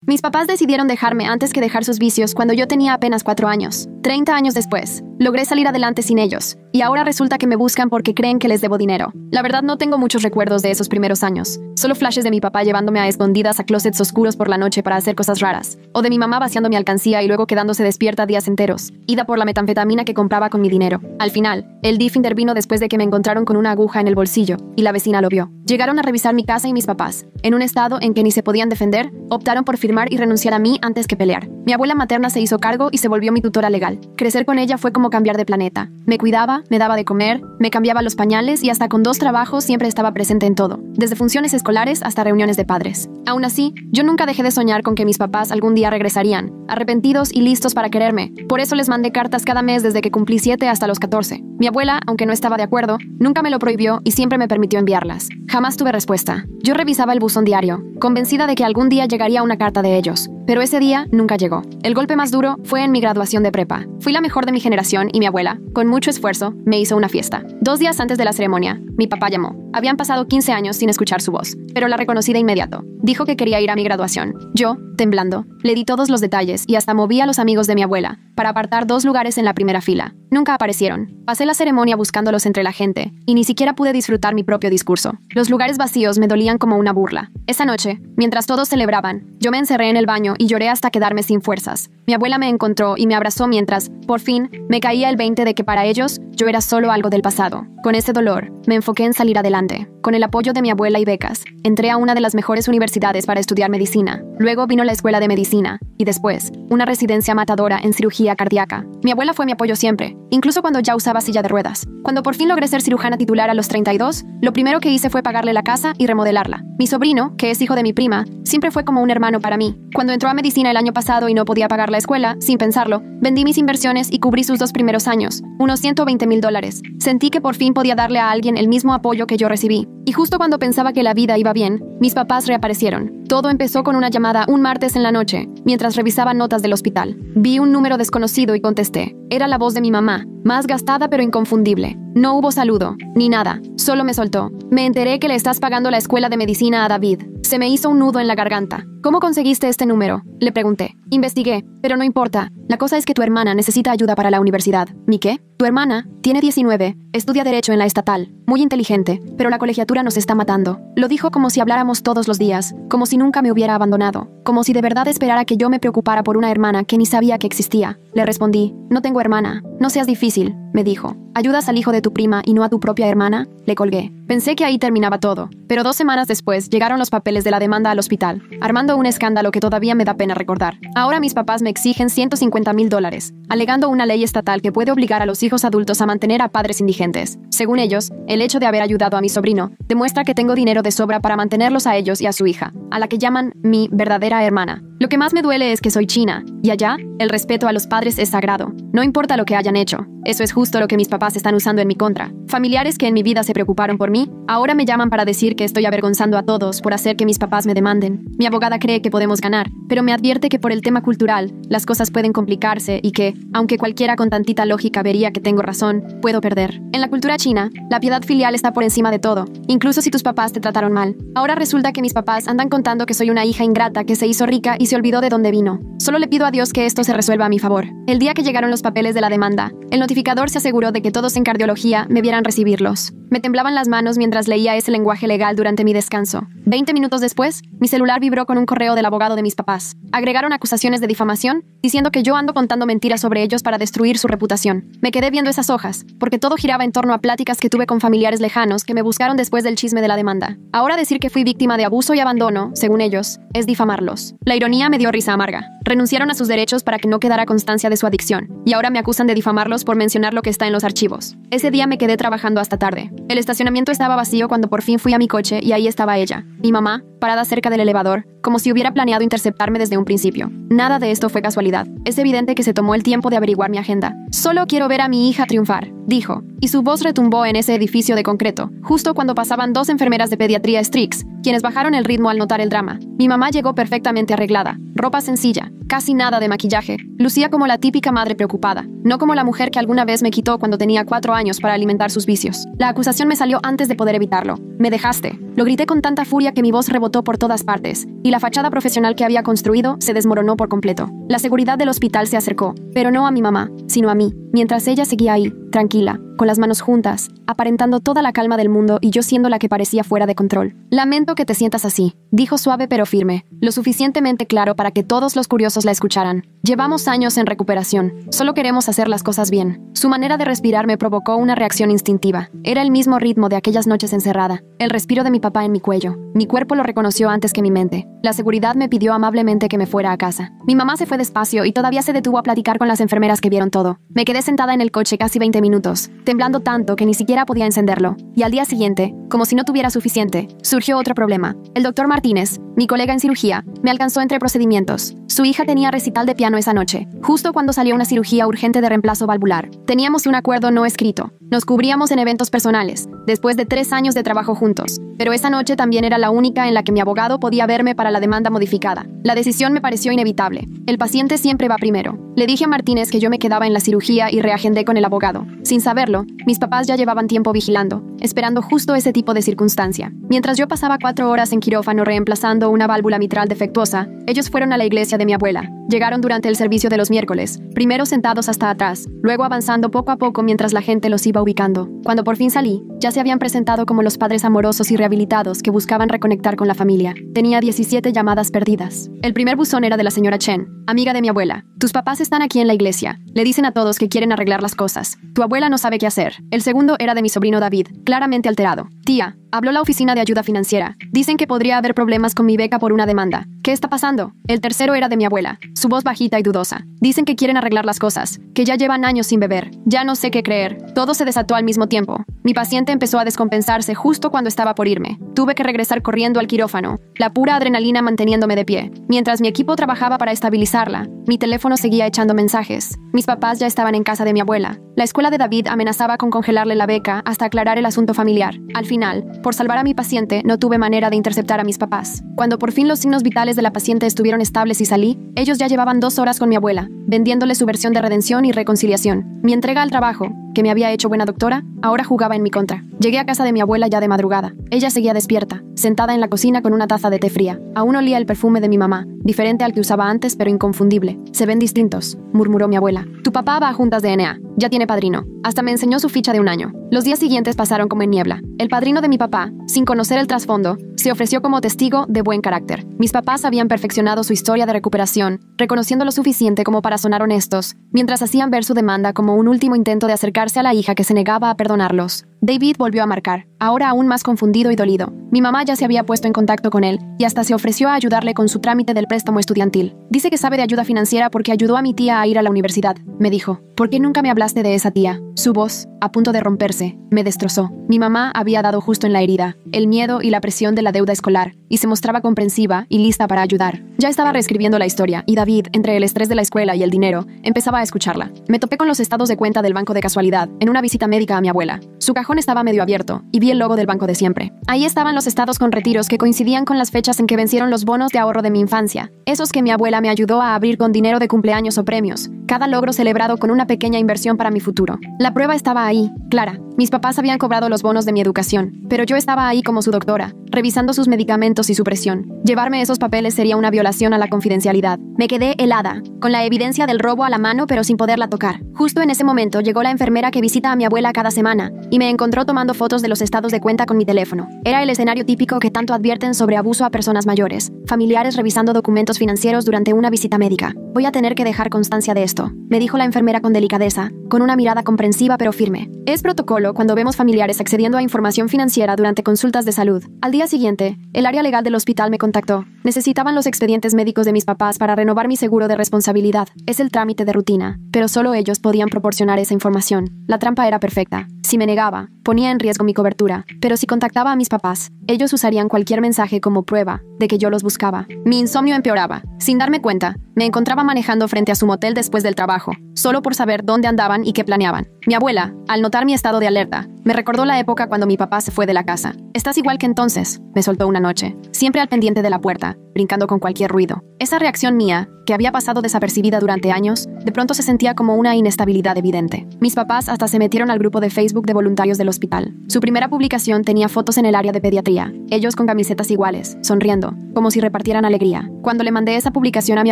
Mis papás decidieron dejarme antes que dejar sus vicios cuando yo tenía apenas 4 años. 30 años después, logré salir adelante sin ellos, y ahora resulta que me buscan porque creen que les debo dinero. La verdad no tengo muchos recuerdos de esos primeros años, solo flashes de mi papá llevándome a escondidas a closets oscuros por la noche para hacer cosas raras, o de mi mamá vaciando mi alcancía y luego quedándose despierta días enteros, ida por la metanfetamina que compraba con mi dinero. Al final, el DIF intervino después de que me encontraron con una aguja en el bolsillo, y la vecina lo vio. Llegaron a revisar mi casa y mis papás. En un estado en que ni se podían defender, optaron por firmar y renunciar a mí antes que pelear. Mi abuela materna se hizo cargo y se volvió mi tutora legal. Crecer con ella fue como cambiar de planeta. Me cuidaba, me daba de comer, me cambiaba los pañales y hasta con 2 trabajos siempre estaba presente en todo, desde funciones escolares hasta reuniones de padres. Aún así, yo nunca dejé de soñar con que mis papás algún día regresarían, arrepentidos y listos para quererme. Por eso les mandé cartas cada mes desde que cumplí 7 hasta los 14. Mi abuela, aunque no estaba de acuerdo, nunca me lo prohibió y siempre me permitió enviarlas. Jamás tuve respuesta. Yo revisaba el buzón diario, convencida de que algún día llegaría una carta de ellos. Pero ese día nunca llegó. El golpe más duro fue en mi graduación de prepa. Fui la mejor de mi generación y mi abuela, con mucho esfuerzo, me hizo una fiesta. 2 días antes de la ceremonia, mi papá llamó. Habían pasado 15 años sin escuchar su voz, pero la reconocí de inmediato. Dijo que quería ir a mi graduación. Yo, temblando, le di todos los detalles y hasta moví a los amigos de mi abuela para apartar 2 lugares en la primera fila. Nunca aparecieron. Pasé la ceremonia buscándolos entre la gente y ni siquiera pude disfrutar mi propio discurso. Los lugares vacíos me dolían como una burla. Esa noche, mientras todos celebraban, yo me encerré en el baño y lloré hasta quedarme sin fuerzas. Mi abuela me encontró y me abrazó mientras, por fin, me caía el 20 de que para ellos yo era solo algo del pasado. Con ese dolor, me enfoqué en salir adelante. Con el apoyo de mi abuela y becas, entré a una de las mejores universidades para estudiar medicina. Luego vino la escuela de medicina y después, una residencia matadora en cirugía cardíaca. Mi abuela fue mi apoyo siempre, incluso cuando ya usaba silla de ruedas. Cuando por fin logré ser cirujana titular a los 32, lo primero que hice fue pagarle la casa y remodelarla. Mi sobrino, que es hijo de mi prima, siempre fue como un hermano para mí. Cuando entró a medicina el año pasado y no podía pagar la escuela, sin pensarlo, vendí mis inversiones y cubrí sus 2 primeros años, unos $120,000. Sentí que por fin podía darle a alguien el mismo apoyo que yo recibí. Y justo cuando pensaba que la vida iba bien, mis papás reaparecieron. Todo empezó con una llamada un martes en la noche, mientras revisaba notas del hospital. Vi un número desconocido y contesté. Era la voz de mi mamá, más gastada pero inconfundible. No hubo saludo, ni nada, solo me soltó. Me enteré que le estás pagando la escuela de medicina a David. Se me hizo un nudo en la garganta. ¿Cómo conseguiste este número?, le pregunté. Investigué, pero no importa. La cosa es que tu hermana necesita ayuda para la universidad. ¿Mi qué? Tu hermana tiene 19, estudia Derecho en la estatal, muy inteligente, pero la colegiatura nos está matando. Lo dijo como si habláramos todos los días, como si nunca me hubiera abandonado, como si de verdad esperara que yo me preocupara por una hermana que ni sabía que existía. Le respondí, no tengo hermana, no seas difícil, me dijo. ¿Ayudas al hijo de tu prima y no a tu propia hermana? Le colgué. Pensé que ahí terminaba todo, pero 2 semanas después llegaron los papeles de la demanda al hospital, armando un escándalo que todavía me da pena recordar. Ahora mis papás me exigen $150,000, alegando una ley estatal que puede obligar a los hijos adultos a mantener a padres indigentes. Según ellos, el hecho de haber ayudado a mi sobrino demuestra que tengo dinero de sobra para mantenerlos a ellos y a su hija, a la que llaman mi verdadera hermana. Lo que más me duele es que soy china, y allá, el respeto a los padres es sagrado. No importa lo que hayan hecho. Eso es justo lo que mis papás están usando en mi contra. Familiares que en mi vida se preocuparon por mí, ahora me llaman para decir que estoy avergonzando a todos por hacer que mis papás me demanden. Mi abogada cree que podemos ganar, pero me advierte que por el tema cultural, las cosas pueden complicarse y que, aunque cualquiera con tantita lógica vería que tengo razón, puedo perder. En la cultura china, la piedad filial está por encima de todo, incluso si tus papás te trataron mal. Ahora resulta que mis papás andan contando que soy una hija ingrata que se hizo rica y se olvidó de dónde vino. Solo le pido a Dios que esto se resuelva a mi favor. El día que llegaron los papeles de la demanda, el notificador se aseguró de que todos en cardiología me vieran recibirlos. Me temblaban las manos mientras leía ese lenguaje legal durante mi descanso. 20 minutos después, mi celular vibró con un correo del abogado de mis papás. Agregaron acusaciones de difamación, diciendo que yo ando contando mentiras sobre ellos para destruir su reputación. Me quedé viendo esas hojas, porque todo giraba en torno a pláticas que tuve con familiares lejanos que me buscaron después del chisme de la demanda. Ahora decir que fui víctima de abuso y abandono, según ellos, es difamarlos. La ironía me dio risa amarga. Renunciaron a sus derechos para que no quedara constancia de su adicción, y ahora me acusan de difamarlos por mencionar lo que está en los archivos. Ese día me quedé trabajando hasta tarde. El estacionamiento estaba vacío cuando por fin fui a mi coche y ahí estaba ella, mi mamá, parada cerca del elevador, como si hubiera planeado interceptarme desde un principio. Nada de esto fue casualidad. Es evidente que se tomó el tiempo de averiguar mi agenda. Solo quiero ver a mi hija triunfar, dijo, y su voz retumbó en ese edificio de concreto, justo cuando pasaban 2 enfermeras de pediatría Strix, quienes bajaron el ritmo al notar el drama. Mi mamá llegó perfectamente arreglada, ropa sencilla, casi nada de maquillaje. Lucía como la típica madre preocupada, no como la mujer que alguna vez me quitó cuando tenía 4 años para alimentar sus vicios. La acusación me salió antes de poder evitarlo. Me dejaste. Lo grité con tanta furia que mi voz rebotó por todas partes, y la fachada profesional que había construido se desmoronó por completo. La seguridad del hospital se acercó, pero no a mi mamá, sino a mí, mientras ella seguía ahí, tranquila, con las manos juntas, aparentando toda la calma del mundo y yo siendo la que parecía fuera de control. Lamento que te sientas así, dijo suave pero firme, lo suficientemente claro para que todos los curiosos la escucharan. Llevamos años en recuperación, solo queremos hacer las cosas bien. Su manera de respirar me provocó una reacción instintiva. Era el mismo ritmo de aquellas noches encerrada, el respiro de mi papá en mi cuello. Mi cuerpo lo reconoció antes que mi mente. La seguridad me pidió amablemente que me fuera a casa. Mi mamá se fue despacio y todavía se detuvo a platicar con las enfermeras que vieron todo. Me quedé sentada en el coche casi 20 minutos, temblando tanto que ni siquiera podía encenderlo. Y al día siguiente, como si no tuviera suficiente, surgió otro problema. El doctor Martínez, mi colega en cirugía, me alcanzó entre procedimientos. Su hija tenía recital de piano esa noche, justo cuando salió una cirugía urgente de reemplazo valvular. Teníamos un acuerdo no escrito. Nos cubríamos en eventos personales, después de 3 años de trabajo juntos. Pero esa noche también era la única en la que mi abogado podía verme para la demanda modificada. La decisión me pareció inevitable. El paciente siempre va primero. Le dije a Martínez que yo me quedaba en la cirugía y reagendé con el abogado. Sin saberlo, mis papás ya llevaban tiempo vigilando, esperando justo ese tipo de circunstancia. Mientras yo pasaba 4 horas en quirófano reemplazando una válvula mitral defectuosa, ellos fueron a la iglesia de mi abuela. Llegaron durante el servicio de los miércoles, primero sentados hasta atrás, luego avanzando poco a poco mientras la gente los iba ubicando. Cuando por fin salí, ya se habían presentado como los padres amorosos y rehabilitados que buscaban reconectar con la familia. Tenía 17 llamadas perdidas. El primer buzón era de la señora Chen, amiga de mi abuela. Tus papás están aquí en la iglesia. Le dicen a todos que quieren arreglar las cosas. Tu abuela no sabe qué hacer. El segundo era de mi sobrino David, claramente alterado. Tía, habló la oficina de ayuda financiera. Dicen que podría haber problemas con mi beca por una demanda. ¿Qué está pasando? El tercero era de mi abuela, su voz bajita y dudosa. Dicen que quieren arreglar las cosas, que ya llevan años sin beber. Ya no sé qué creer. Todo se desató al mismo tiempo. Mi paciente empezó a descompensarse justo cuando estaba por irme. Tuve que regresar corriendo al quirófano, la pura adrenalina manteniéndome de pie. Mientras mi equipo trabajaba para estabilizarla, mi teléfono seguía echando mensajes. Mis papás ya estaban en casa de mi abuela. La escuela de David amenazaba con congelarle la beca hasta aclarar el asunto familiar. Al final, por salvar a mi paciente, no tuve manera de interceptar a mis papás. Cuando por fin los signos vitales de la paciente estuvieron estables y salí, ellos ya llevaban 2 horas con mi abuela, vendiéndole su versión de redención y reconciliación. Mi entrega al trabajo, que me había hecho buena doctora, ahora jugaba en mi contra. Llegué a casa de mi abuela ya de madrugada. Ella seguía despierta, sentada en la cocina con una taza de té fría. Aún olía el perfume de mi mamá, diferente al que usaba antes pero inconfundible. Se ven distintos, murmuró mi abuela. Tu papá va a juntas de NA, ya tiene padrino. Hasta me enseñó su ficha de 1 año. Los días siguientes pasaron como en niebla. El padrino de mi papá, sin conocer el trasfondo, se ofreció como testigo de buen carácter. Mis papás habían perfeccionado su historia de recuperación, reconociendo lo suficiente como para sonar honestos, mientras hacían ver su demanda como un último intento de acercarse a la hija que se negaba a perdonarlos. David volvió a marcar, ahora aún más confundido y dolido. Mi mamá ya se había puesto en contacto con él y hasta se ofreció a ayudarle con su trámite del préstamo estudiantil. Dice que sabe de ayuda financiera porque ayudó a mi tía a ir a la universidad, me dijo. ¿Por qué nunca me hablaste de esa tía? Su voz, a punto de romperse, me destrozó. Mi mamá había dado justo en la herida, el miedo y la presión de la deuda escolar, y se mostraba comprensiva y lista para ayudar. Ya estaba reescribiendo la historia, y David, entre el estrés de la escuela y el dinero, empezaba a escucharla. Me topé con los estados de cuenta del banco de casualidad, en una visita médica a mi abuela. Su cajón estaba medio abierto, y vi el logo del banco de siempre. Ahí estaban los estados con retiros que coincidían con las fechas en que vencieron los bonos de ahorro de mi infancia, esos que mi abuela me ayudó a abrir con dinero de cumpleaños o premios, cada logro celebrado con una pequeña inversión para mi futuro. La prueba estaba ahí, clara. Mis papás habían cobrado los bonos de mi educación, pero yo estaba ahí como su doctora, revisando sus medicamentos y su presión. Llevarme esos papeles sería una violación a la confidencialidad. Me quedé helada, con la evidencia del robo a la mano pero sin poderla tocar. Justo en ese momento llegó la enfermera que visita a mi abuela cada semana y me encontró tomando fotos de los estados de cuenta con mi teléfono. Era el escenario típico que tanto advierten sobre abuso a personas mayores, familiares revisando documentos financieros durante una visita médica. Voy a tener que dejar constancia de esto, me dijo la enfermera con delicadeza, con una mirada comprensiva pero firme. Es protocolo cuando vemos familiares accediendo a información financiera durante consultas de salud. Al día siguiente, el área legal del hospital me contactó. Necesitaban los expedientes médicos de mis papás para renovar mi seguro de responsabilidad. Es el trámite de rutina, pero solo ellos podían proporcionar esa información. La trampa era perfecta. Si me negaba, ponía en riesgo mi cobertura, pero si contactaba a mis papás, ellos usarían cualquier mensaje como prueba de que yo los buscaba. Mi insomnio empeoraba. Sin darme cuenta, me encontraba manejando frente a su motel después del trabajo. solo por saber dónde andaban y qué planeaban. Mi abuela, al notar mi estado de alerta, me recordó la época cuando mi papá se fue de la casa. «Estás igual que entonces», me soltó una noche, siempre al pendiente de la puerta, brincando con cualquier ruido. Esa reacción mía, que había pasado desapercibida durante años, de pronto se sentía como una inestabilidad evidente. Mis papás hasta se metieron al grupo de Facebook de voluntarios del hospital. Su primera publicación tenía fotos en el área de pediatría, ellos con camisetas iguales, sonriendo, como si repartieran alegría. Cuando le mandé esa publicación a mi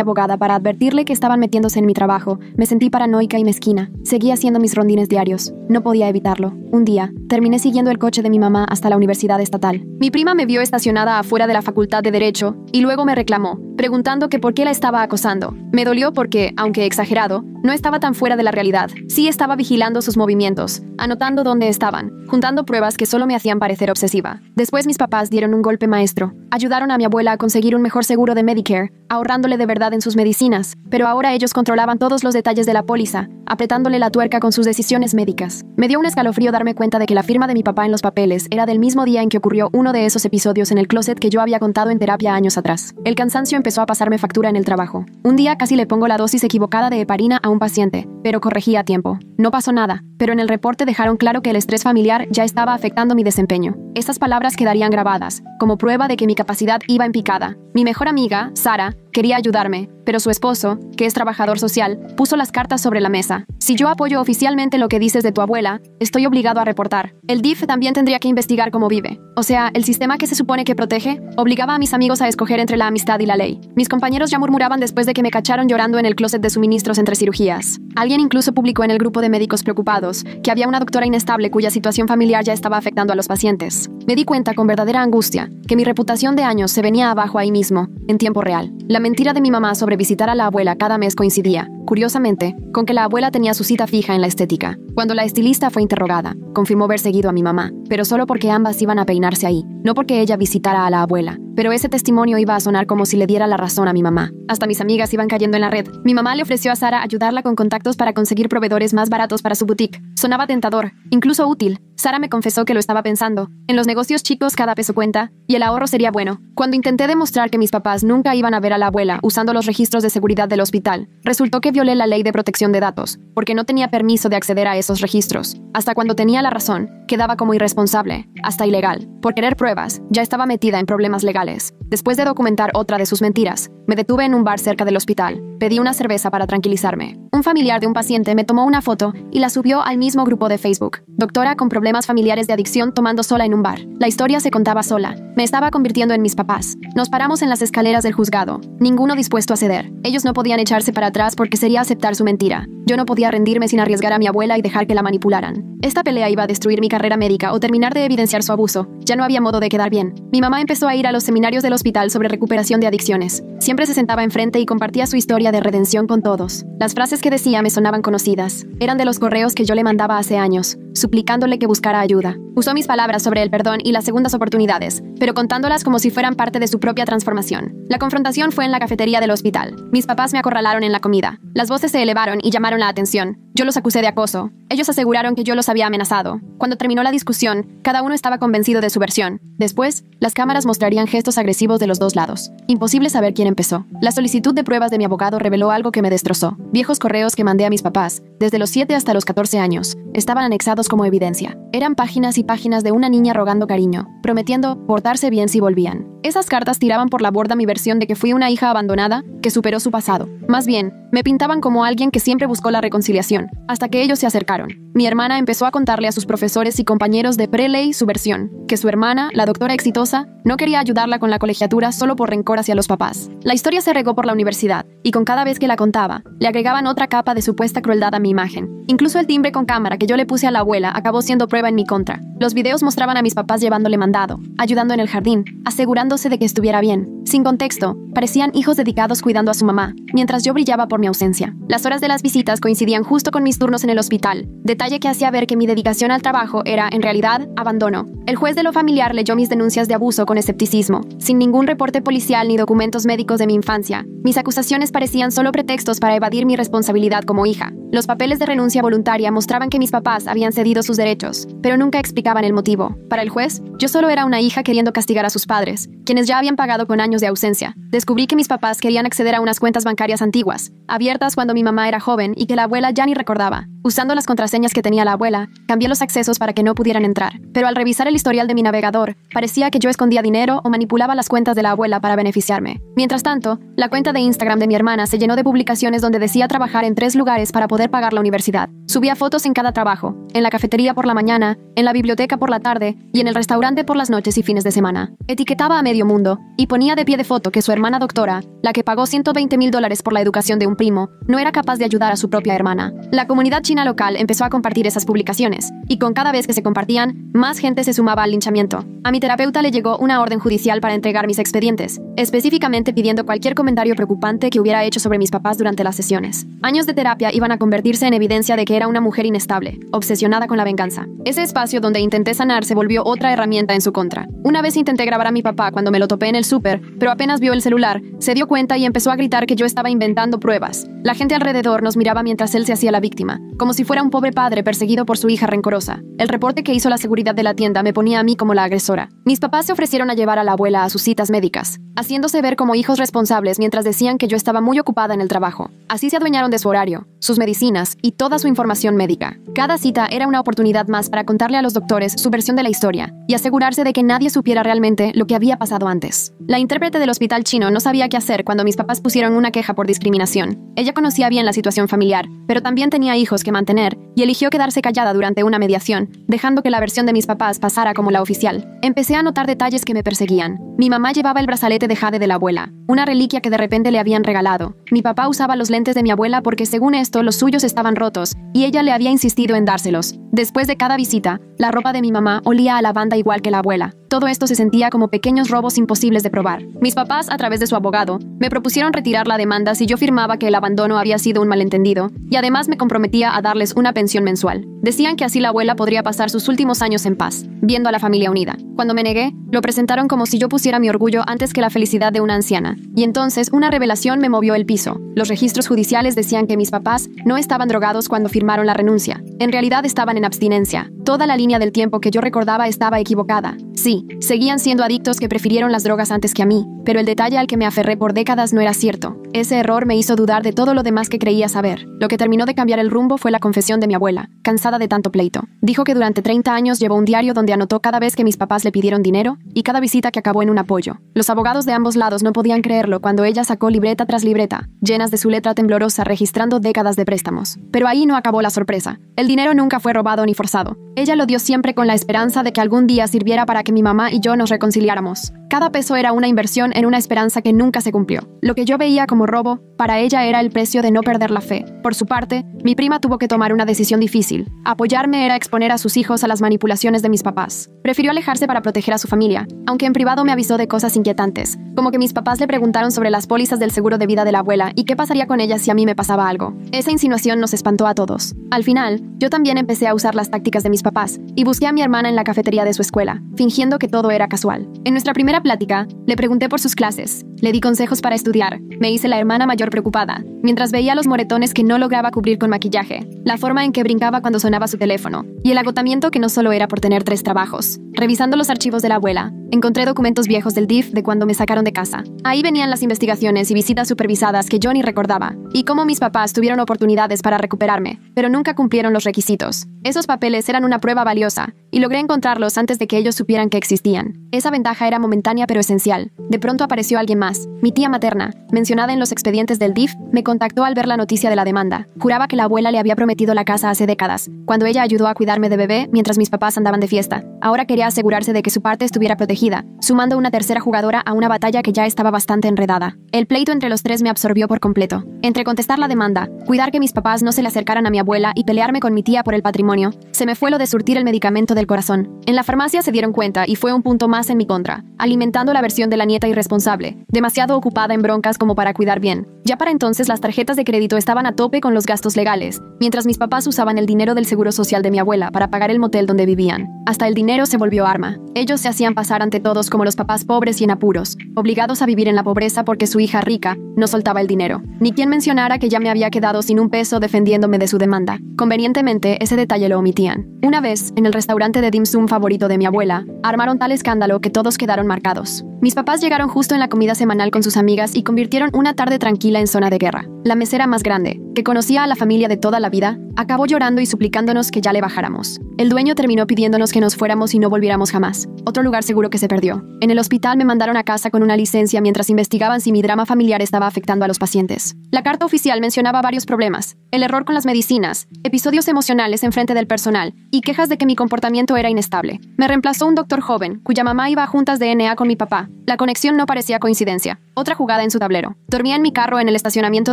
abogada para advertirle que estaban metiéndose en mi trabajo, me sentí paranoica y mezquina. Seguía haciendo mis rondines diarios. No podía evitarlo. Un día, terminé siguiendo el coche de mi mamá hasta la universidad estatal. Mi prima me vio estacionada afuera de la Facultad de Derecho y luego me reclamó, preguntando que por qué la estaba acosando. Me dolió porque, aunque exagerado, no estaba tan fuera de la realidad. Sí estaba vigilando sus movimientos, anotando dónde estaban, juntando pruebas que solo me hacían parecer obsesiva. Después mis papás dieron un golpe maestro. Ayudaron a mi abuela a conseguir un mejor seguro de Medicare, ahorrándole de verdad en sus medicinas, pero ahora ellos controlaban todos los detalles de la póliza, apretándole la tuerca con sus decisiones médicas. Me dio un escalofrío darme cuenta de que la firma de mi papá en los papeles era del mismo día en que ocurrió uno de esos episodios en el closet que yo había contado en terapia años atrás. El cansancio empezó a pasarme factura en el trabajo. Un día casi le pongo la dosis equivocada de heparina a un paciente, pero corregí a tiempo. No pasó nada, pero en el reporte dejaron claro que el estrés familiar ya estaba afectando mi desempeño. Estas palabras quedarían grabadas, como prueba de que mi capacidad iba en picada. Mi mejor amiga, Sara, quería ayudarme, pero su esposo, que es trabajador social, puso las cartas sobre la mesa. Si yo apoyo oficialmente lo que dices de tu abuela, estoy obligado a reportar. El DIF también tendría que investigar cómo vive. O sea, el sistema que se supone que protege, obligaba a mis amigos a escoger entre la amistad y la ley. Mis compañeros ya murmuraban después de que me cacharon llorando en el closet de suministros entre cirugías. Alguien incluso publicó en el grupo de médicos preocupados que había una doctora inestable cuya situación familiar ya estaba afectando a los pacientes. Me di cuenta con verdadera angustia que mi reputación de años se venía abajo ahí mismo, en tiempo real. La mentira de mi mamá sobre visitar a la abuela cada mes coincidía, curiosamente, con que la abuela tenía su cita fija en la estética. Cuando la estilista fue interrogada, confirmó haber seguido a mi mamá, pero solo porque ambas iban a peinarse ahí, no porque ella visitara a la abuela. Pero ese testimonio iba a sonar como si le diera la razón a mi mamá. Hasta mis amigas iban cayendo en la red. Mi mamá le ofreció a Sara ayudarla con contactos para conseguir proveedores más baratos para su boutique. Sonaba tentador, incluso útil. Sara me confesó que lo estaba pensando. En los negocios chicos cada peso cuenta, y el ahorro sería bueno. Cuando intenté demostrar que mis papás nunca iban a ver a la abuela usando los registros de seguridad del hospital, resultó que violé la ley de protección de datos, porque no tenía permiso de acceder a esos registros. Hasta cuando tenía la razón, quedaba como irresponsable, hasta ilegal. Por querer pruebas, ya estaba metida en problemas legales. Después de documentar otra de sus mentiras, me detuve en un bar cerca del hospital. Pedí una cerveza para tranquilizarme. Un familiar de un paciente me tomó una foto y la subió al mismo grupo de Facebook. Doctora con problemas familiares de adicción tomando sola en un bar. La historia se contaba sola. Me estaba convirtiendo en mis papás. Nos paramos en las escaleras del juzgado, ninguno dispuesto a ceder. Ellos no podían echarse para atrás porque sería aceptar su mentira. Yo no podía rendirme sin arriesgar a mi abuela y dejar que la manipularan. Esta pelea iba a destruir mi carrera médica o terminar de evidenciar su abuso. Ya no había modo de quedar bien. Mi mamá empezó a ir a los seminarios del hospital sobre recuperación de adicciones. Siempre se sentaba enfrente y compartía su historia de redención con todos. Las frases que decía me sonaban conocidas. Eran de los correos que yo le mandaba hace años, suplicándole que buscara ayuda. Usó mis palabras sobre el perdón y las segundas oportunidades, pero contándolas como si fueran parte de su propia transformación. La confrontación fue en la cafetería del hospital. Mis papás me acorralaron en la comida. Las voces se elevaron y llamaron la atención. Yo los acusé de acoso. Ellos aseguraron que yo los había amenazado. Cuando terminó la discusión, cada uno estaba convencido de su versión. Después, las cámaras mostrarían gestos agresivos de los dos lados. Imposible saber quién empezó. La solicitud de pruebas de mi abogado reveló algo que me destrozó. Viejos correos que mandé a mis papás, desde los 7 hasta los 14 años, estaban anexados como evidencia. Eran páginas y páginas de una niña rogando cariño, prometiendo portarse bien si volvían. Esas cartas tiraban por la borda mi versión de que fui una hija abandonada que superó su pasado. Más bien, me pintaban como alguien que siempre buscó la reconciliación, hasta que ellos se acercaron. Mi hermana empezó a contarle a sus profesores y compañeros de pre-ley su versión, que su hermana, la doctora exitosa, no quería ayudarla con la colegiatura solo por rencor hacia los papás. La historia se regó por la universidad, y con cada vez que la contaba, le agregaban otra capa de supuesta crueldad a mi imagen. Incluso el timbre con cámara que yo le puse a la abuela acabó siendo prueba en mi contra. Los videos mostraban a mis papás llevándole mandado, ayudando en el jardín, asegurándose de que estuviera bien. Sin contexto, parecían hijos dedicados cuidando a su mamá, mientras yo brillaba por mi ausencia. Las horas de las visitas coincidían justo con mis turnos en el hospital, detalle que hacía ver que mi dedicación al trabajo era, en realidad, abandono. El juez de lo familiar leyó mis denuncias de abuso con escepticismo, sin ningún reporte policial ni documentos médicos de mi infancia, Mis acusaciones parecían solo pretextos para evadir mi responsabilidad como hija. Los papeles de renuncia voluntaria mostraban que mis papás habían cedido sus derechos, pero nunca explicaban el motivo. Para el juez, yo solo era una hija queriendo castigar a sus padres, quienes ya habían pagado con años de ausencia. Descubrí que mis papás querían acceder a unas cuentas bancarias antiguas, abiertas cuando mi mamá era joven y que la abuela ya ni recordaba. Usando las contraseñas que tenía la abuela, cambié los accesos para que no pudieran entrar. Pero al revisar el historial de mi navegador, parecía que yo escondía dinero o manipulaba las cuentas de la abuela para beneficiarme. Mientras tanto, la cuenta de Instagram de mi hermana se llenó de publicaciones donde decía trabajar en 3 lugares para poder pagar la universidad. Subía fotos en cada trabajo, en la cafetería por la mañana, en la biblioteca por la tarde y en el restaurante por las noches y fines de semana. Etiquetaba a medio mundo y ponía de pie de foto que su hermana doctora, la que pagó $120,000 por la educación de un primo, no era capaz de ayudar a su propia hermana. La comunidad china local empezó a compartir esas publicaciones, y con cada vez que se compartían, más gente se sumaba al linchamiento. A mi terapeuta le llegó una orden judicial para entregar mis expedientes, específicamente pidiendo cualquier comentario preocupante que hubiera hecho sobre mis papás durante las sesiones. Años de terapia iban a convertirse en evidencia de que era una mujer inestable, obsesionada con la venganza. Ese espacio donde intenté sanar se volvió otra herramienta en su contra. Una vez intenté grabar a mi papá cuando me lo topé en el súper, pero apenas vio el celular, se dio cuenta y empezó a gritar que yo estaba inventando pruebas. La gente alrededor nos miraba mientras él se hacía la víctima, como si fuera un pobre padre perseguido por su hija rencorosa. El reporte que hizo la seguridad de la tienda me ponía a mí como la agresora. Mis papás se ofrecieron a llevar a la abuela a sus citas médicas, haciéndose ver como hijos responsables mientras decían que yo estaba muy ocupada en el trabajo. Así se adueñaron de su horario, sus medicinas y toda su información médica. Cada cita era una oportunidad más para contarle a los doctores su versión de la historia y asegurarse de que nadie supiera realmente lo que había pasado antes. La intérprete del hospital chino no sabía qué hacer cuando mis papás pusieron una queja por discriminación. Ella conocía bien la situación familiar, pero también tenía hijos que mantener y eligió quedarse callada durante una mediación, dejando que la versión de mis papás pasara como la oficial. Empecé a notar detalles que me perseguían. Mi mamá llevaba el brazalete de jade de la abuela, una reliquia que de repente le habían regalado. Mi papá usaba los lentes de mi abuela porque según esto los suyos estaban rotos y ella le había insistido en dárselos. Después de cada visita, la ropa de mi mamá olía a lavanda igual que la abuela. Todo esto se sentía como pequeños robos imposibles de probar. Mis papás, a través de su abogado, me propusieron retirar la demanda si yo firmaba que el abandono había sido un malentendido y además me comprometía a darles una pensión mensual. Decían que así la abuela podría pasar sus últimos años en paz, viendo a la familia unida. Cuando me negué, lo presentaron como si yo pusiera mi orgullo antes que la felicidad de una anciana. Y entonces una revelación me movió el piso. Los registros judiciales decían que mis papás no estaban drogados cuando firmaron la renuncia. En realidad estaban en abstinencia. Toda la línea del tiempo que yo recordaba estaba equivocada. Sí, seguían siendo adictos que prefirieron las drogas antes que a mí, pero el detalle al que me aferré por décadas no era cierto. Ese error me hizo dudar de todo lo demás que creía saber. Lo que terminó de cambiar el rumbo fue la confesión de mi abuela, cansada de tanto pleito. Dijo que durante 30 años llevó un diario donde anotó cada vez que mis papás le pidieron dinero y cada visita que acabó en un apoyo. Los abogados de ambos lados no podían creerlo cuando ella sacó libreta tras libreta, llenas de su letra temblorosa registrando décadas de préstamos. Pero ahí no acabó la sorpresa. El dinero nunca fue robado ni forzado. Ella lo dio siempre con la esperanza de que algún día sirviera para que mi mamá y yo nos reconciliáramos. Cada peso era una inversión en una esperanza que nunca se cumplió. Lo que yo veía como robo, para ella era el precio de no perder la fe. Por su parte, mi prima tuvo que tomar una decisión difícil. Apoyarme era exponer a sus hijos a las manipulaciones de mis papás. Prefirió alejarse para proteger a su familia, aunque en privado me avisó de cosas inquietantes, como que mis papás le preguntaron sobre las pólizas del seguro de vida de la abuela y qué pasaría con ella si a mí me pasaba algo. Esa insinuación nos espantó a todos. Al final, yo también empecé a usar las tácticas de mis papás y busqué a mi hermana en la cafetería de su escuela, fingiendo que todo era casual. En nuestra primera plática, le pregunté por sus clases, le di consejos para estudiar, me hice la hermana mayor preocupada, mientras veía los moretones que no lograba cubrir con maquillaje, la forma en que brincaba cuando sonaba su teléfono, y el agotamiento que no solo era por tener 3 trabajos. Revisando los archivos de la abuela, encontré documentos viejos del DIF de cuando me sacaron de casa. Ahí venían las investigaciones y visitas supervisadas que yo ni recordaba, y cómo mis papás tuvieron oportunidades para recuperarme, pero nunca cumplieron los requisitos. Esos papeles eran una prueba valiosa, y logré encontrarlos antes de que ellos supieran que existían. Esa ventaja era momentánea pero esencial. De pronto apareció alguien más. Mi tía materna, mencionada en los expedientes del DIF, me contactó al ver la noticia de la demanda. Juraba que la abuela le había prometido la casa hace décadas, cuando ella ayudó a cuidarme de bebé mientras mis papás andaban de fiesta. Ahora quería asegurarse de que su parte estuviera protegida, sumando una tercera jugadora a una batalla que ya estaba bastante enredada. El pleito entre los tres me absorbió por completo. Entre contestar la demanda, cuidar que mis papás no se le acercaran a mi abuela y pelearme con mi tía por el patrimonio, se me fue lo de surtir el medicamento del corazón. En la farmacia se dieron cuenta y fue un punto más en mi contra, alimentando la versión de la nieta irresponsable, demasiado ocupada en broncas como para cuidar bien. Ya para entonces las tarjetas de crédito estaban a tope con los gastos legales, mientras mis papás usaban el dinero del seguro social de mi abuela para pagar el motel donde vivían. Hasta el dinero se volvió arma. Ellos se hacían pasar ante todos como los papás pobres y en apuros, obligados a vivir en la pobreza porque su hija rica no soltaba el dinero. Ni quien mencionara que ya me había quedado sin un peso defendiéndome de su demanda. Convenientemente, ese detalle lo omitían. Una vez, en el restaurante de dim sum favorito de mi abuela, armaron tal escándalo que todos quedaron marcados. Mis papás llegaron justo en la comida semanal con sus amigas y convirtieron una tarde tranquila en zona de guerra. La mesera más grande, que conocía a la familia de toda la vida, acabó llorando y suplicándonos que ya le bajáramos. El dueño terminó pidiéndonos que nos fuéramos y no volviéramos jamás. Otro lugar seguro que se perdió. En el hospital me mandaron a casa con una licencia mientras investigaban si mi drama familiar estaba afectando a los pacientes. La carta oficial mencionaba varios problemas: el error con las medicinas, episodios emocionales en frente del personal y quejas de que mi comportamiento era inestable. Me reemplazó un doctor joven, cuya mamá iba a juntas de NA con mi papá. La conexión no parecía coincidencia. Otra jugada en su tablero. Dormía en mi carro en el estacionamiento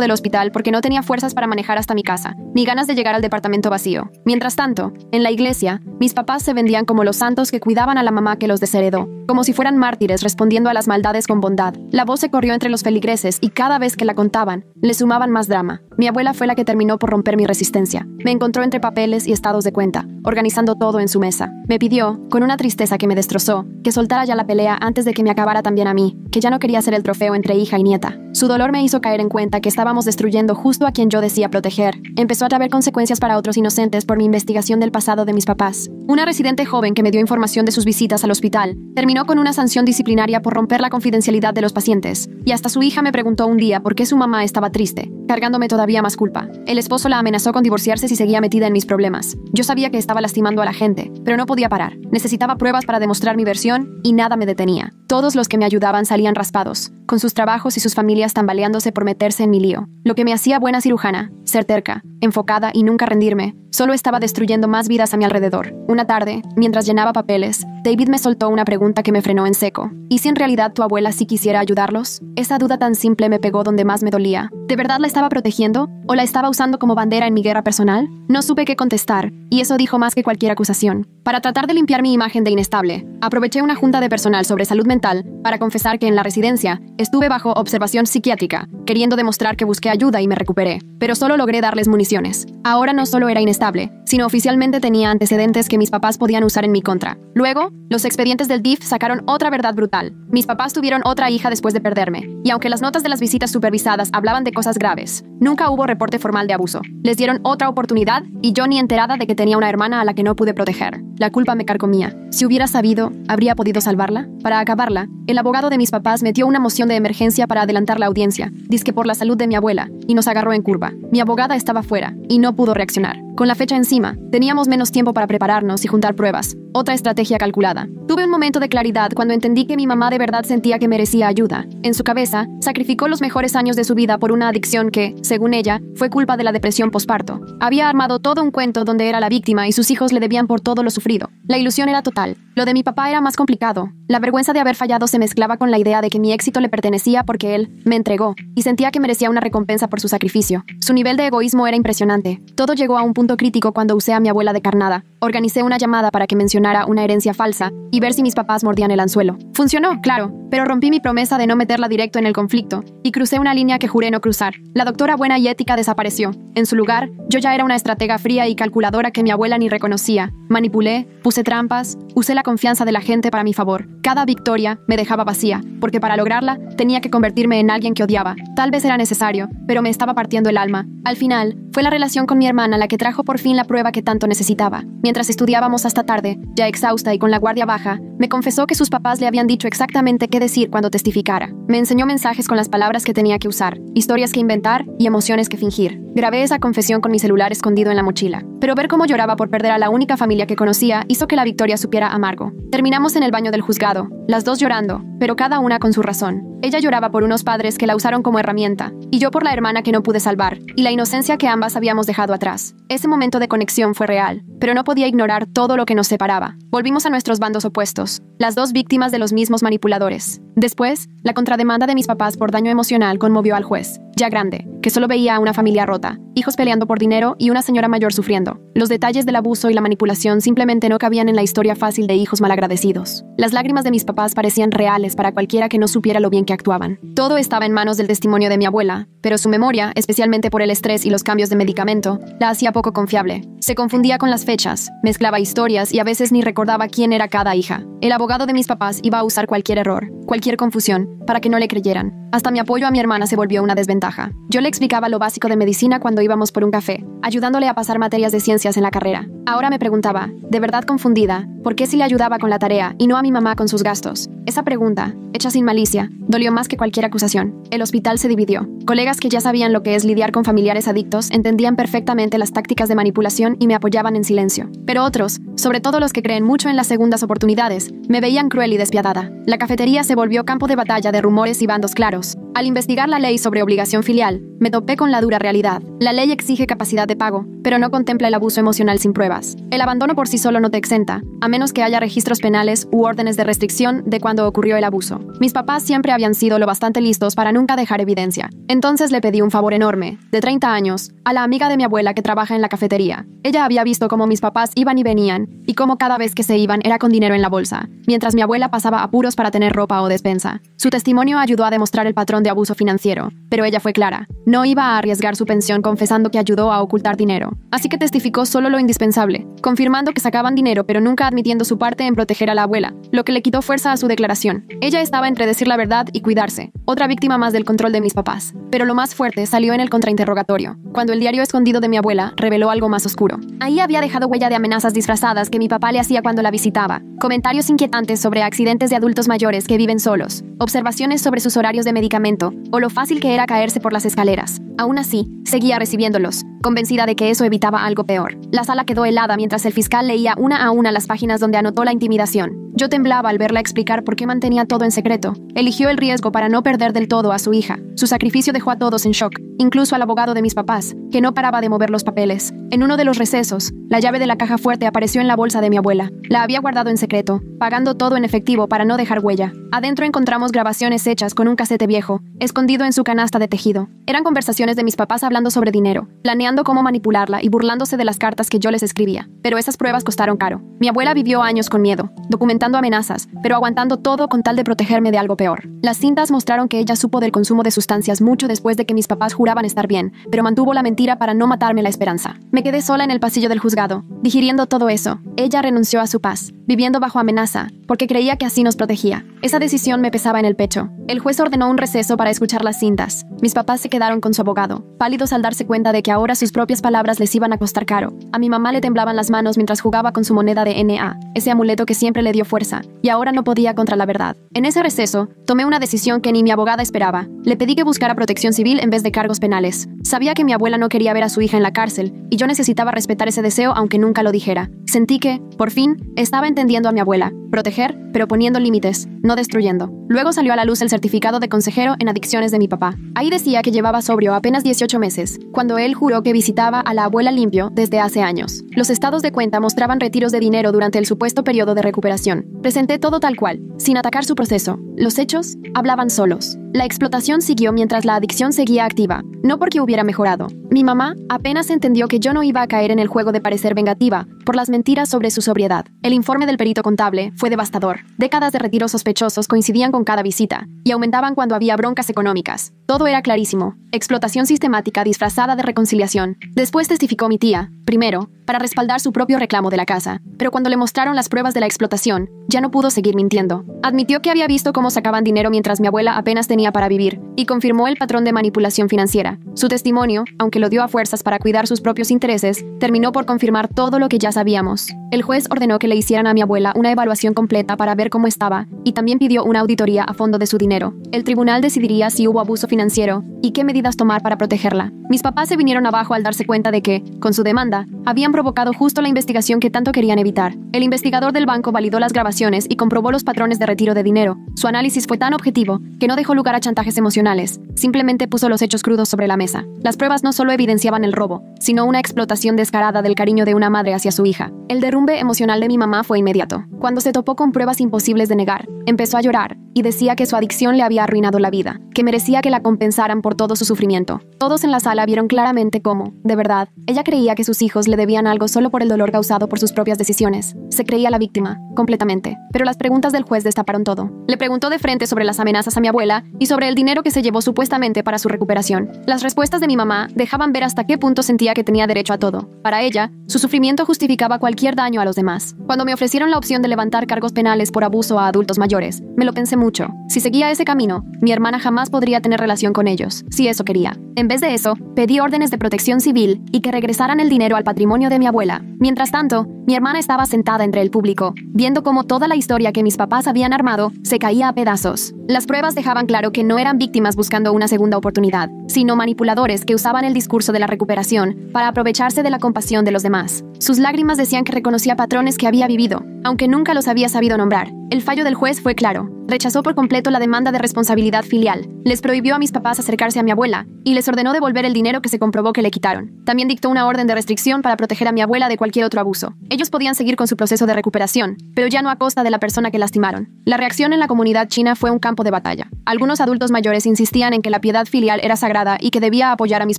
del hospital porque no tenía fuerzas para manejar hasta mi casa, ni ganas de llegar al departamento vacío. Mientras tanto, en la iglesia, mis papás se vendían como los santos que cuidaban a la mamá que los desheredó, como si fueran mártires respondiendo a las maldades con bondad. La voz se corrió entre los feligreses y cada vez que la contaban, le sumaban más drama. Mi abuela fue la que terminó por romper mi resistencia. Me encontró entre papeles y estados de cuenta, organizando todo en su mesa. Me pidió, con una tristeza que me destrozó, que soltara ya la pelea antes de que me acabara también a mí, que ya no quería ser el trofeo entre hija y nieta. Su dolor me hizo caer en cuenta que estábamos destruyendo justo a quien yo decía proteger. Empezó a traer consecuencias para otros inocentes por mi investigación del pasado de mis papás. Una residente joven que me dio información de sus visitas al hospital terminó con una sanción disciplinaria por romper la confidencialidad de los pacientes. Y hasta su hija me preguntó un día por qué su mamá estaba triste, cargándome todavía más culpa. El esposo la amenazó con divorciarse si seguía metida en mis problemas. Yo sabía que estaba lastimando a la gente, pero no podía parar. Necesitaba pruebas para demostrar mi versión y nada me detenía. Todos los que me ayudaban salían raspados, con sus trabajos y sus familias tambaleándose por meterse en mi lío. Lo que me hacía buena cirujana, ser terca, enfocada y nunca rendirme, solo estaba destruyendo más vidas a mi alrededor. Una tarde, mientras llenaba papeles, David me soltó una pregunta que me frenó en seco. ¿Y si en realidad tu abuela sí quisiera ayudarlos? Esa duda tan simple me pegó donde más me dolía. ¿De verdad la estaba protegiendo? ¿O la estaba usando como bandera en mi guerra personal? No supe qué contestar, y eso dijo más que cualquier acusación. Para tratar de limpiar mi imagen de inestable, aproveché una junta de personal sobre salud mental para confesar que en la residencia estuve bajo observación psiquiátrica, queriendo demostrar que busqué ayuda y me recuperé, pero solo logré darles municiones. Ahora no solo era inestable, sino oficialmente tenía antecedentes que mis papás podían usar en mi contra. Luego, los expedientes del DIF sacaron otra verdad brutal. Mis papás tuvieron otra hija después de perderme, y aunque las notas de las visitas supervisadas hablaban de cosas graves, nunca hubo reporte formal de abuso. Les dieron otra oportunidad y yo ni enterada de que tenía una hermana a la que no pude proteger. La culpa me carcomía. Si hubiera sabido, ¿habría podido salvarla? Para acabarla, el abogado de mis papás metió una moción de emergencia para adelantar la audiencia, dizque por la salud de mi abuela, y nos agarró en curva. Mi abogada estaba fuera, y no pudo reaccionar. Con la fecha encima, teníamos menos tiempo para prepararnos y juntar pruebas. Otra estrategia calculada. Tuve un momento de claridad cuando entendí que mi mamá de verdad sentía que merecía ayuda. En su cabeza, sacrificó los mejores años de su vida por una adicción que, según ella, fue culpa de la depresión posparto. Había armado todo un cuento donde era la víctima y sus hijos le debían por todo lo sufrido. La ilusión era total. Lo de mi papá era más complicado. La vergüenza de haber fallado se mezclaba con la idea de que mi éxito le pertenecía porque él me entregó, y sentía que merecía una recompensa por su sacrificio. Su nivel de egoísmo era impresionante. Todo llegó a un punto crítico cuando usé a mi abuela de carnada. Organicé una llamada para que mencionara una herencia falsa y ver si mis papás mordían el anzuelo. Funcionó, claro, pero rompí mi promesa de no meterla directo en el conflicto y crucé una línea que juré no cruzar. La doctora buena y ética desapareció. En su lugar, yo ya era una estratega fría y calculadora que mi abuela ni reconocía. Manipulé, puse trampas, usé la confianza de la gente para mi favor. Cada victoria me dejaba vacía, porque para lograrla tenía que convertirme en alguien que odiaba. Tal vez era necesario, pero me estaba partiendo el alma. Al final, fue la relación con mi hermana la que trajo por fin la prueba que tanto necesitaba. Mientras estudiábamos hasta tarde, ya exhausta y con la guardia baja, me confesó que sus papás le habían dicho exactamente qué decir cuando testificara. Me enseñó mensajes con las palabras que tenía que usar, historias que inventar y emociones que fingir. Grabé esa confesión con mi celular escondido en la mochila. Pero ver cómo lloraba por perder a la única familia que conocía hizo que la victoria supiera amargo. Terminamos en el baño del juzgado, las dos llorando, pero cada una con su razón. Ella lloraba por unos padres que la usaron como herramienta, y yo por la hermana que no pude salvar, y la inocencia que ambas habíamos dejado atrás. Ese momento de conexión fue real, pero no podía ignorar todo lo que nos separaba. Volvimos a nuestros bandos opuestos, las dos víctimas de los mismos manipuladores. Después, la contrademanda de mis papás por daño emocional conmovió al juez. Ya grande, que solo veía a una familia rota, hijos peleando por dinero y una señora mayor sufriendo. Los detalles del abuso y la manipulación simplemente no cabían en la historia fácil de hijos malagradecidos. Las lágrimas de mis papás parecían reales para cualquiera que no supiera lo bien que actuaban. Todo estaba en manos del testimonio de mi abuela, pero su memoria, especialmente por el estrés y los cambios de medicamento, la hacía poco confiable. Se confundía con las fechas, mezclaba historias y a veces ni recordaba quién era cada hija. El abogado de mis papás iba a usar cualquier error, cualquier confusión, para que no le creyeran. Hasta mi apoyo a mi hermana se volvió una desventaja. Yo le explicaba lo básico de medicina cuando íbamos por un café, ayudándole a pasar materias de ciencias en la carrera. Ahora me preguntaba, de verdad confundida, ¿por qué si le ayudaba con la tarea y no a mi mamá con sus gastos? Esa pregunta, hecha sin malicia, dolió más que cualquier acusación. El hospital se dividió. Colegas que ya sabían lo que es lidiar con familiares adictos entendían perfectamente las tácticas de manipulación y me apoyaban en silencio. Pero otros, sobre todo los que creen mucho en las segundas oportunidades, me veían cruel y despiadada. La cafetería se volvió campo de batalla de rumores y bandos claros. Al investigar la ley sobre obligación filial, me topé con la dura realidad. La ley exige capacidad de pago, pero no contempla el abuso emocional sin pruebas. El abandono por sí solo no te exenta, a menos que haya registros penales u órdenes de restricción de cuando ocurrió el abuso. Mis papás siempre habían sido lo bastante listos para nunca dejar evidencia. Entonces le pedí un favor enorme, de 30 años, a la amiga de mi abuela que trabaja en la cafetería. Ella había visto cómo mis papás iban y venían, y cómo cada vez que se iban era con dinero en la bolsa, mientras mi abuela pasaba apuros para tener ropa o despensa. Su testimonio ayudó a demostrar el patrón de abuso financiero, pero ella fue clara. No iba a arriesgar su pensión confesando que ayudó a ocultar dinero. Así que testificó solo lo indispensable, confirmando que sacaban dinero pero nunca admitiendo su parte en proteger a la abuela, lo que le quitó fuerza a su declaración. Ella estaba entre decir la verdad y cuidarse, otra víctima más del control de mis papás. Pero lo más fuerte salió en el contrainterrogatorio, cuando el diario escondido de mi abuela reveló algo más oscuro. Ahí había dejado huella de amenazas disfrazadas que mi papá le hacía cuando la visitaba, comentarios inquietantes sobre accidentes de adultos mayores que viven solos, observaciones sobre sus horarios de medicamento o lo fácil que era caerse por las escaleras. Aún así, seguía recibiéndolos, convencida de que eso evitaba algo peor. La sala quedó helada mientras el fiscal leía una a una las páginas donde anotó la intimidación. Yo temblaba al verla explicar por qué mantenía todo en secreto. Eligió el riesgo para no perder del todo a su hija. Su sacrificio dejó a todos en shock, incluso al abogado de mis papás, que no paraba de mover los papeles. En uno de los recesos, la llave de la caja fuerte apareció en la bolsa de mi abuela. La había guardado en secreto, pagando todo en efectivo para no dejar huella. Adentro encontramos grabaciones hechas con un casete viejo, escondido en su canasta de tejido. Eran conversaciones de mis papás hablando sobre dinero, planeando cómo manipularla y burlándose de las cartas que yo les escribía. Pero esas pruebas costaron caro. Mi abuela vivió años con miedo, documentando amenazas, pero aguantando todo con tal de protegerme de algo peor. Las cintas mostraron que ella supo del consumo de sustancias mucho después de que mis papás juraban estar bien, pero mantuvo la mentira para no matarme la esperanza. Me quedé sola en el pasillo del juzgado, digiriendo todo eso. Ella renunció a su paz, viviendo bajo amenaza, porque creía que así nos protegía. Esa decisión me pesaba en el pecho. El juez ordenó un receso para escuchar las cintas. Mis papás se quedaron con su abogado, pálidos al darse cuenta de que ahora sus propias palabras les iban a costar caro. A mi mamá le temblaban las manos mientras jugaba con su moneda de NA, ese amuleto que siempre le dio fuerza, y ahora no podía contra la verdad. En ese receso, tomé una decisión que ni mi abogada esperaba. Le pedí que buscara protección civil en vez de cargos penales. Sabía que mi abuela no quería ver a su hija en la cárcel, y yo necesitaba respetar ese deseo aunque nunca lo dijera. Sentí que, por fin, estaba entendiendo a mi abuela. Proteger, pero poniendo límites, no destruyendo. Luego salió a la luz el certificado de consejero en adicciones de mi papá. Ahí decía que llevaba sobrio apenas 18 meses, cuando él juró que visitaba a la abuela limpio desde hace años. Los estados de cuenta mostraban retiros de dinero durante el supuesto periodo de recuperación. Presenté todo tal cual, sin atacar su proceso. Los hechos hablaban solos. La explotación siguió mientras la adicción seguía activa, no porque hubiera mejorado. Mi mamá apenas entendió que yo no iba a caer en el juego de parecer vengativa por las mentiras sobre su sobriedad. El informe del perito contable fue devastador. Décadas de retiros sospechosos coincidían con cada visita y aumentaban cuando había broncas económicas. Todo era clarísimo. Explotación sistemática disfrazada de reconciliación. Después testificó mi tía, primero, para respaldar su propio reclamo de la casa, pero cuando le mostraron las pruebas de la explotación, ya no pudo seguir mintiendo. Admitió que había visto cómo sacaban dinero mientras mi abuela apenas tenía para vivir, y confirmó el patrón de manipulación financiera. Su testimonio, aunque lo dio a fuerzas para cuidar sus propios intereses, terminó por confirmar todo lo que ya sabíamos. El juez ordenó que le hicieran a mi abuela una evaluación completa para ver cómo estaba, y también pidió una auditoría a fondo de su dinero. El tribunal decidiría si hubo abuso financiero y qué medidas tomar para protegerla. Mis papás se vinieron abajo al darse cuenta de que, con su demanda, habían provocado justo la investigación que tanto querían evitar. El investigador del banco validó las grabaciones transacciones y comprobó los patrones de retiro de dinero. Su análisis fue tan objetivo que no dejó lugar a chantajes emocionales. Simplemente puso los hechos crudos sobre la mesa. Las pruebas no solo evidenciaban el robo, sino una explotación descarada del cariño de una madre hacia su hija. El derrumbe emocional de mi mamá fue inmediato. Cuando se topó con pruebas imposibles de negar, empezó a llorar y decía que su adicción le había arruinado la vida, que merecía que la compensaran por todo su sufrimiento. Todos en la sala vieron claramente cómo, de verdad, ella creía que sus hijos le debían algo solo por el dolor causado por sus propias decisiones. Se creía la víctima, completamente. Pero las preguntas del juez destaparon todo. Le preguntó de frente sobre las amenazas a mi abuela y sobre el dinero que se llevó supuestamente para su recuperación. Las respuestas de mi mamá dejaban ver hasta qué punto sentía que tenía derecho a todo. Para ella, su sufrimiento justificaba cualquier daño a los demás. Cuando me ofrecieron la opción de levantar cargos penales por abuso a adultos mayores, me lo pensé mucho. Si seguía ese camino, mi hermana jamás podría tener relación con ellos, si eso quería. En vez de eso, pedí órdenes de protección civil y que regresaran el dinero al patrimonio de mi abuela. Mientras tanto, mi hermana estaba sentada entre el público, viendo cómo toda la historia que mis papás habían armado se caía a pedazos. Las pruebas dejaban claro que no eran víctimas buscando una segunda oportunidad, sino manipuladores que usaban el discurso de la recuperación para aprovecharse de la compasión de los demás. Sus lágrimas decían que reconocía patrones que había vivido, aunque nunca los había sabido nombrar. El fallo del juez fue claro. Rechazó por completo la demanda de responsabilidad filial, les prohibió a mis papás acercarse a mi abuela y les ordenó devolver el dinero que se comprobó que le quitaron. También dictó una orden de restricción para proteger a mi abuela de cualquier otro abuso. Ellos podían seguir con su proceso de recuperación, pero ya no a costa de la persona que lastimaron. La reacción en la comunidad china fue un campo de batalla. Algunos adultos mayores insistían en que la piedad filial era sagrada y que debía apoyar a mis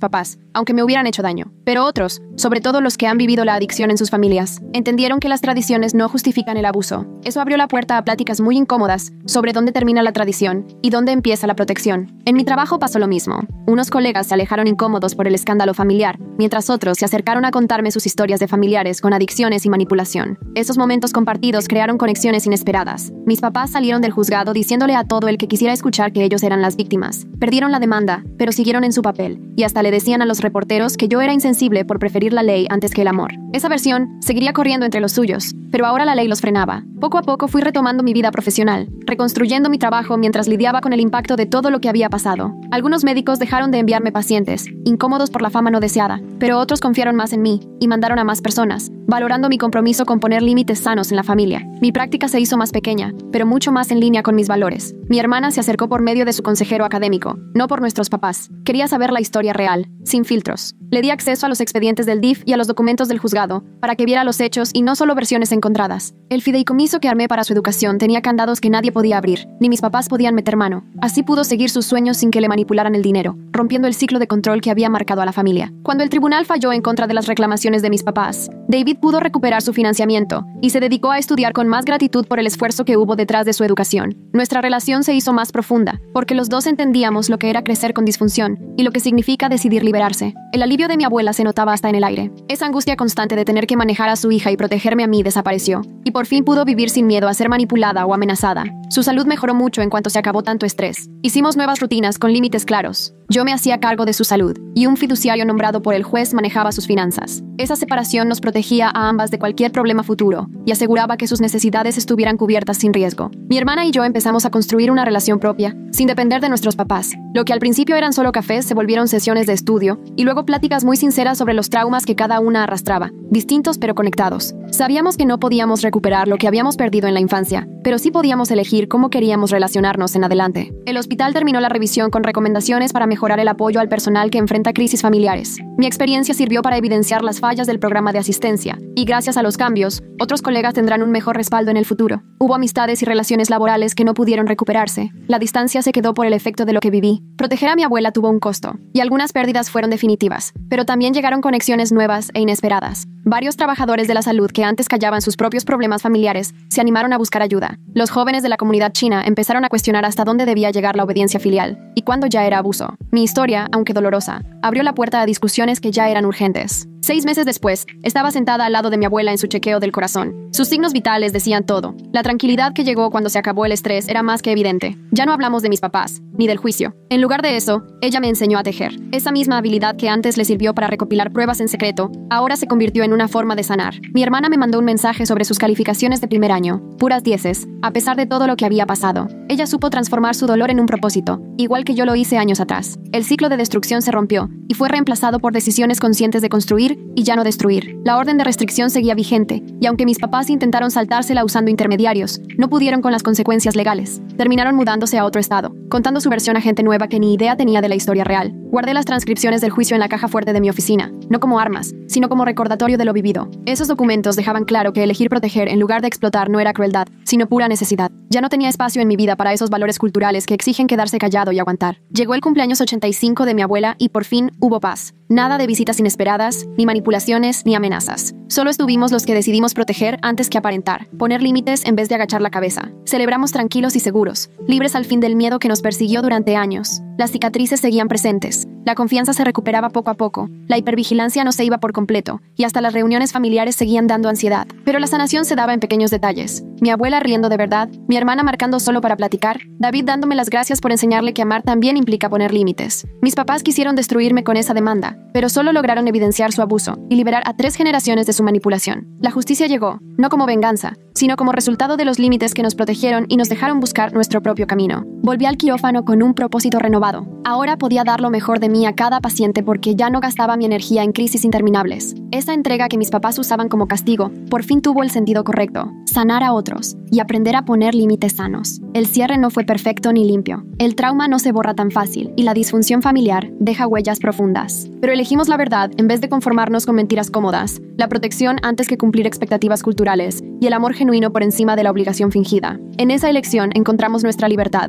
papás, aunque me hubieran hecho daño. Pero otros, sobre todo los que han vivido la adicción en sus familias, entendieron que las tradiciones no justifican el abuso. Eso abrió la puerta a pláticas muy incómodas sobre dónde termina la tradición y dónde empieza la protección. En mi trabajo pasó lo mismo. Unos colegas se alejaron incómodos por el escándalo familiar, mientras otros se acercaron a contarme sus historias de familiares con adicciones y manipulación. Esos momentos compartidos crearon conexiones inesperadas. Mis papás salieron del juzgado diciéndole a todo el que quisiera escuchar que ellos eran las víctimas. Perdieron la demanda, pero siguieron en su papel, y hasta le decían a los reporteros que yo era insensible por preferir la ley antes que el amor. Esa versión seguiría corriendo entre los suyos, pero ahora la ley los frenaba. Poco a poco fui retomando mi vida profesional, reconstruyendo mi trabajo mientras lidiaba con el impacto de todo lo que había pasado. Algunos médicos dejaron de enviarme pacientes, incómodos por la fama no deseada, pero otros confiaron más en mí y mandaron a más personas, valorando mi compromiso con poner límites sanos en la familia. Mi práctica se hizo más pequeña, pero mucho más en línea con mis valores. Mi hermana se acercó por medio de su consejero académico, no por nuestros papás. Quería saber la historia real, sin filtros. Le di acceso a los expedientes del DIF y a los documentos del juzgado, para que viera los hechos y no solo versiones encontradas. El fideicomiso que armé para su educación tenía candados que nadie podía abrir, ni mis papás podían meter mano. Así pudo seguir sus sueños sin que le manipularan el dinero, rompiendo el ciclo de control que había marcado a la familia. Cuando el tribunal falló en contra de las reclamaciones de mis papás, David pudo recuperar su financiamiento y se dedicó a estudiar con más gratitud por el esfuerzo que hubo detrás de su educación. Nuestra relación se hizo más profunda, porque los dos entendíamos lo que era crecer con disfunción y lo que significa decidir liberarse. El alivio de mi abuela se notaba hasta en el aire. Esa angustia constante de tener que manejar a su hija y protegerme a mí desapareció, y por fin pudo vivir sin miedo a ser manipulada o amenazada. Su salud mejoró mucho en cuanto se acabó tanto estrés. Hicimos nuevas rutinas con límites claros. Yo me hacía cargo de su salud, y un fiduciario nombrado por el juez manejaba sus finanzas. Esa separación nos protegía a ambas de cualquier problema futuro, y aseguraba que sus necesidades estuvieran cubiertas sin riesgo. Mi hermana y yo empezamos a construir una relación propia, sin depender de nuestros papás. Lo que al principio eran solo cafés se volvieron sesiones de estudio, y luego pláticas muy sinceras sobre los traumas que cada una arrastraba, distintos pero conectados. Sabíamos que no podíamos recuperar lo que habíamos perdido en la infancia, pero sí podíamos elegir cómo queríamos relacionarnos en adelante. El hospital terminó la revisión con recomendaciones para mejorar el apoyo al personal que enfrenta crisis familiares. Mi experiencia sirvió para evidenciar las fallas del programa de asistencia, y gracias a los cambios, otros colegas tendrán un mejor respaldo en el futuro. Hubo amistades y relaciones laborales que no pudieron recuperarse. La distancia se quedó por el efecto de lo que viví. Proteger a mi abuela tuvo un costo, y algunas pérdidas fueron definitivas, pero también llegaron conexiones nuevas e inesperadas. Varios trabajadores de la salud que antes callaban sus propios problemas familiares se animaron a buscar ayuda. Los jóvenes de la comunidad china empezaron a cuestionar hasta dónde debía llegar la obediencia filial y cuándo ya era abuso. Mi historia, aunque dolorosa, abrió la puerta a discusiones que ya eran urgentes. 6 meses después, estaba sentada al lado de mi abuela en su chequeo del corazón. Sus signos vitales decían todo. La tranquilidad que llegó cuando se acabó el estrés era más que evidente. Ya no hablamos de mis papás, ni del juicio. En lugar de eso, ella me enseñó a tejer. Esa misma habilidad que antes le sirvió para recopilar pruebas en secreto, ahora se convirtió en una forma de sanar. Mi hermana me mandó un mensaje sobre sus calificaciones de primer año, puras 10, a pesar de todo lo que había pasado. Ella supo transformar su dolor en un propósito, igual que yo lo hice años atrás. El ciclo de destrucción se rompió, y fue reemplazado por decisiones conscientes de construir proteger y ya no destruir. La orden de restricción seguía vigente, y aunque mis papás intentaron saltársela usando intermediarios, no pudieron con las consecuencias legales. Terminaron mudándose a otro estado, contando su versión a gente nueva que ni idea tenía de la historia real. Guardé las transcripciones del juicio en la caja fuerte de mi oficina, no como armas, sino como recordatorio de lo vivido. Esos documentos dejaban claro que elegir proteger en lugar de explotar no era crueldad, sino pura necesidad. Ya no tenía espacio en mi vida para esos valores culturales que exigen quedarse callado y aguantar. Llegó el cumpleaños 85 de mi abuela y por fin hubo paz. Nada de visitas inesperadas, ni manipulaciones, ni amenazas. Solo estuvimos los que decidimos proteger antes que aparentar, poner límites en vez de agachar la cabeza. Celebramos tranquilos y seguros, libres al fin del miedo que nos persiguió durante años. Las cicatrices seguían presentes, la confianza se recuperaba poco a poco, la hipervigilancia no se iba por completo, y hasta las reuniones familiares seguían dando ansiedad. Pero la sanación se daba en pequeños detalles. Mi abuela riendo de verdad, mi hermana marcando solo para platicar, David dándome las gracias por enseñarle que amar también implica poner límites. Mis papás quisieron destruirme con esa demanda, pero solo lograron evidenciar su abuso y liberar a 3 generaciones de su manipulación. La justicia llegó, no como venganza, sino como resultado de los límites que nos protegieron y nos dejaron buscar nuestro propio camino. Volví al quirófano con un propósito renovado. Ahora podía dar lo mejor de mí a cada paciente porque ya no gastaba mi energía en crisis interminables. Esa entrega que mis papás usaban como castigo, por fin tuvo el sentido correcto: sanar a otros y aprender a poner límites sanos. El cierre no fue perfecto ni limpio. El trauma no se borra tan fácil y la disfunción familiar deja huellas profundas. Pero elegimos la verdad en vez de conformarnos con mentiras cómodas, la protección antes que cumplir expectativas culturales y el amor genuino por encima de la obligación fingida. En esa elección encontramos nuestra libertad.